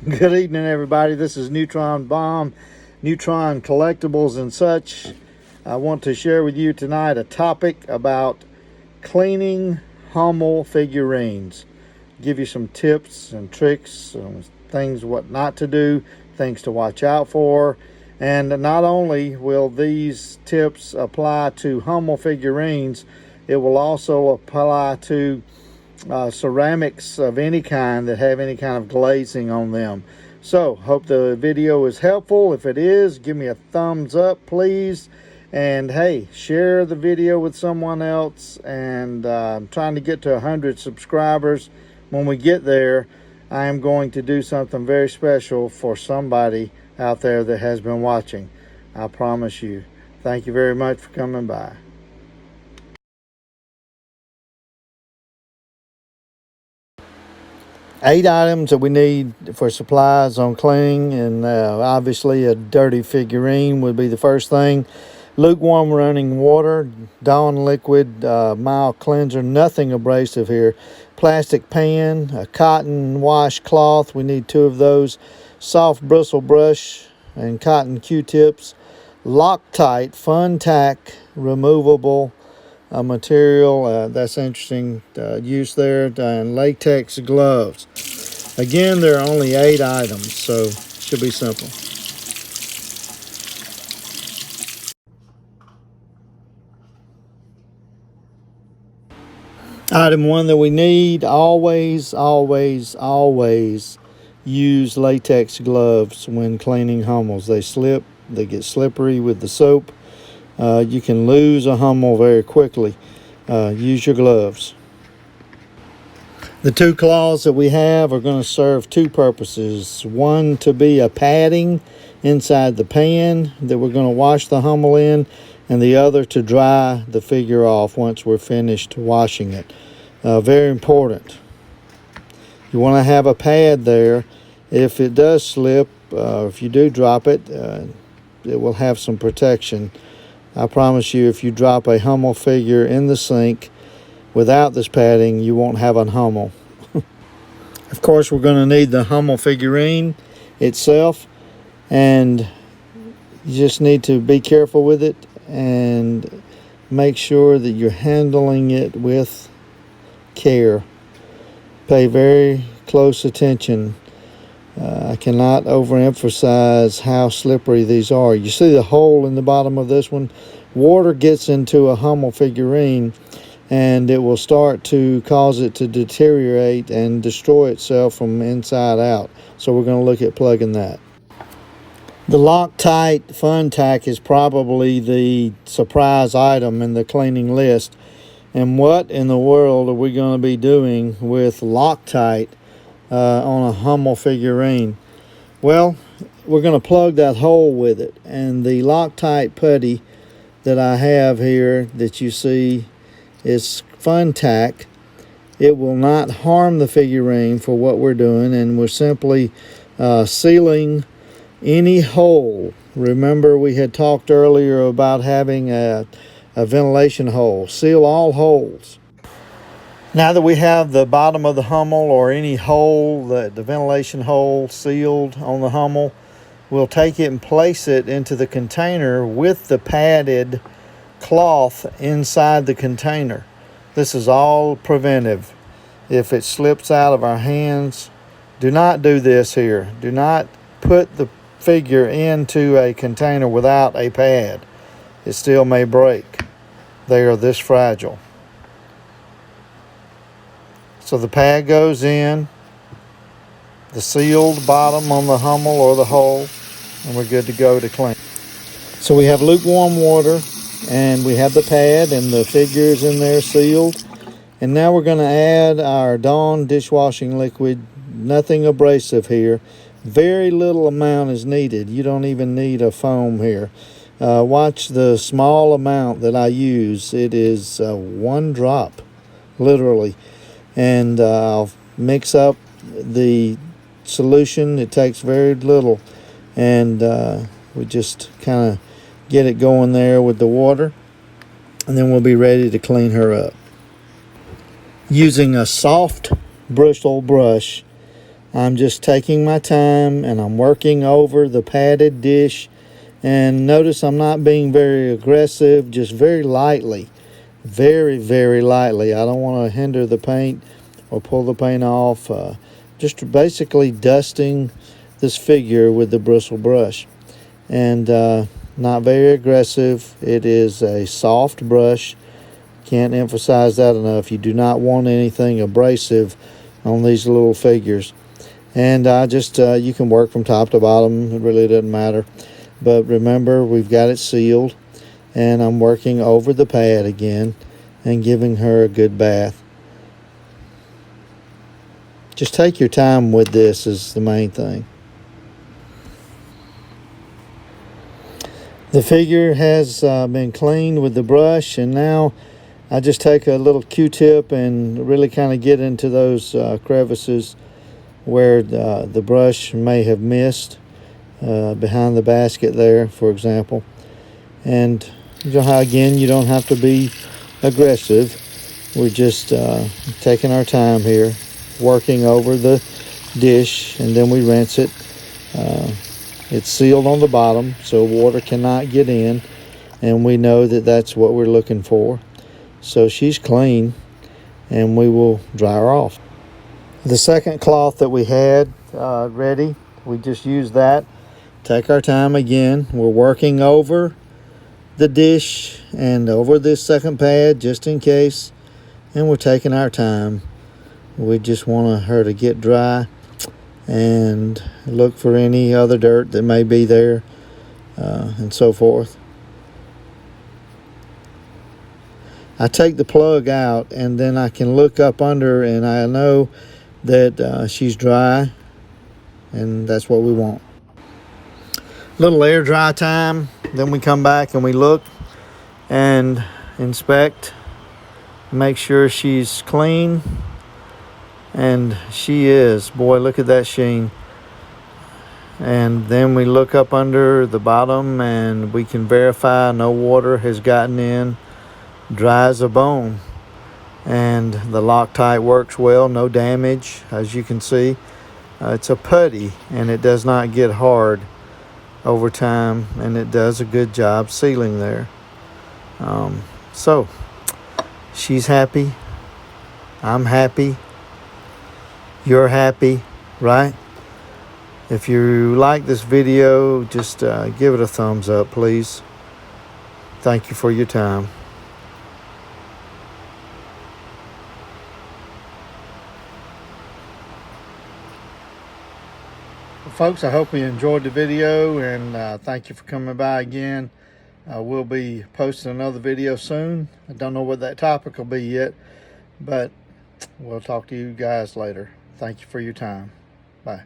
Good evening, everybody. This is Neutron Bomb, Neutron Collectibles and such. I want to share with you tonight a topic about cleaning Hummel figurines. Give you some tips and tricks, things what not to do, things to watch out for. And not only will these tips apply to Hummel figurines, it will also apply to ceramics of any kind that have any kind of glazing on them. So hope the video is helpful. If it is, give me a thumbs up, please. And hey, share the video with someone else. And I'm trying to get to 100 subscribers. When we get there, I am going to do something very special for somebody out there that has been watching. I promise you. Thank you very much for coming by. 8 items that we need for supplies on cleaning, and obviously a dirty figurine would be the first thing. Lukewarm running water, Dawn liquid, mild cleanser, nothing abrasive here. Plastic pan, a cotton washcloth, we need 2 of those. Soft bristle brush and cotton Q-tips. Loctite Fun Tack removable material, that's interesting use there, and latex gloves. Again, there are only 8 items, so should be simple. Item 1 that we need, always use latex gloves when cleaning Hummels. They slip, they get slippery with the soap. You can lose a Hummel very quickly. Use your gloves. The 2 claws that we have are going to serve 2 purposes. One to be a padding inside the pan that we're going to wash the Hummel in, and the other to dry the figure off once we're finished washing it. Very important. You want to have a pad there. If it does slip, if you do drop it, it will have some protection. I promise you, if you drop a Hummel figure in the sink without this padding, you won't have a Hummel. Of course, we're going to need the Hummel figurine itself, and you just need to be careful with it and make sure that you're handling it with care. Pay very close attention. I cannot overemphasize how slippery these are. You see the hole in the bottom of this one? Water gets into a Hummel figurine and it will start to cause it to deteriorate and destroy itself from inside out. So we're going to look at plugging that. The Loctite Fun Tack is probably the surprise item in the cleaning list. And what in the world are we going to be doing with Loctite on a Hummel figurine? Well, we're going to plug that hole with it, and the Loctite putty that I have here that you see is Fun Tack. It will not harm the figurine for what we're doing, and we're simply sealing any hole. Remember, we had talked earlier about having a ventilation hole. Seal all holes. Now that we have the bottom of the Hummel or any hole, the ventilation hole sealed on the Hummel, we'll take it and place it into the container with the padded cloth inside the container. This is all preventive. If it slips out of our hands, do not do this here. Do not put the figure into a container without a pad. It still may break. They are this fragile. So the pad goes in, the sealed bottom on the Hummel or the hole, and we're good to go to clean. So we have lukewarm water, and we have the pad and the figures in there sealed. And now we're going to add our Dawn dishwashing liquid. Nothing abrasive here. Very little amount is needed. You don't even need a foam here. Watch the small amount that I use. It is 1 drop, literally. And I'll mix up the solution. It takes very little, and we just kind of get it going there with the water, and then we'll be ready to clean her up. Using a soft bristle brush, I'm just taking my time and I'm working over the padded dish. And notice I'm not being very aggressive, just very lightly. Very, very lightly. I don't want to hinder the paint or pull the paint off. Just basically dusting this figure with the bristle brush. And not very aggressive. It is a soft brush. Can't emphasize that enough. You do not want anything abrasive on these little figures. And you can work from top to bottom. It really doesn't matter. But remember, we've got it sealed. And I'm working over the pad again and giving her a good bath. Just take your time with this is the main thing. The figure has been cleaned with the brush, and now I just take a little Q-tip and really kind of get into those crevices where the brush may have missed behind the basket there, for example. And again, you don't have to be aggressive. We're just taking our time here, working over the dish, and then we rinse it. It's sealed on the bottom, so water cannot get in, and we know that that's what we're looking for. So she's clean, and we will dry her off. The second cloth that we had ready, we just use that. Take our time again. We're working over the dish and over this second pad just in case, and we're taking our time. We just want her to get dry and look for any other dirt that may be there and so forth. I take the plug out and then I can look up under and I know that she's dry, and that's what we want. Little air dry time, then we come back and we look and inspect, make sure she's clean. And she is. Boy, look at that sheen. And then we look up under the bottom and we can verify no water has gotten in. Dry as a bone. And the Loctite works well, no damage, as you can see. It's a putty and it does not get hard over time, and it does a good job sealing there. So she's happy. I'm happy. You're happy, right? If you like this video, just give it a thumbs up, please. Thank you for your time. Well, folks, I hope you enjoyed the video, and thank you for coming by again. We'll be posting another video soon. I don't know what that topic will be yet, but we'll talk to you guys later. Thank you for your time. Bye.